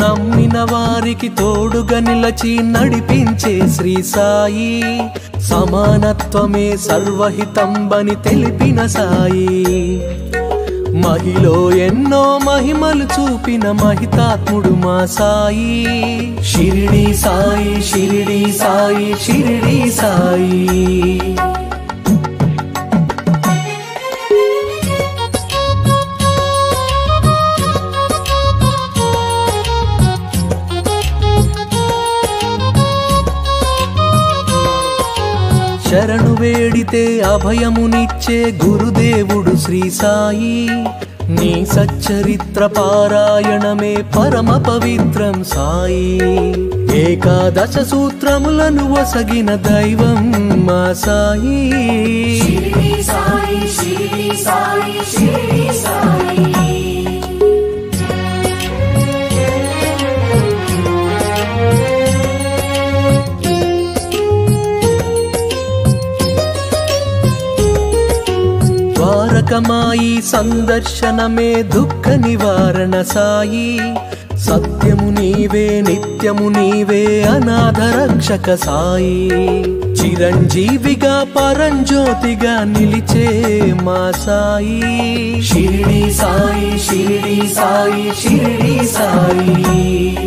నమ్మిన వారికి తోడుగా నిలచి నడిపించే శ్రీ సాయి, సమానత్వమే సర్వహితంబని తెలిపిన సాయి, మహిలో ఎన్నో మహిమలు చూపిన మహితాత్ముడు మా సాయి. షిరిడి సాయి, షిరిడి సాయి, షిరిడి సాయి. శరణు వేడితే అభయమునిచ్చే గురుదేవుడు శ్రీ సాయి, నీ సచ్చరిత్ర పారాయణమే పరమ పవిత్రం సాయి. ఏకాదశ సూత్రములను వసగిన దైవం మా సాయి. షిరిడి సాయి, షిరిడి సాయి, షిరిడి సాయి. ద్వారకమాయి సందర్శనమే దుఃఖ నివారణ సాయి, సత్యము నీవే నిత్యము నీవే అనాథ రక్షక సాయి. చిరంజీవిగా పరంజ్యోతిగా నిలిచే మా సాయి. షిరిడి సాయి, షిరిడి సాయి, షిరిడి సాయి.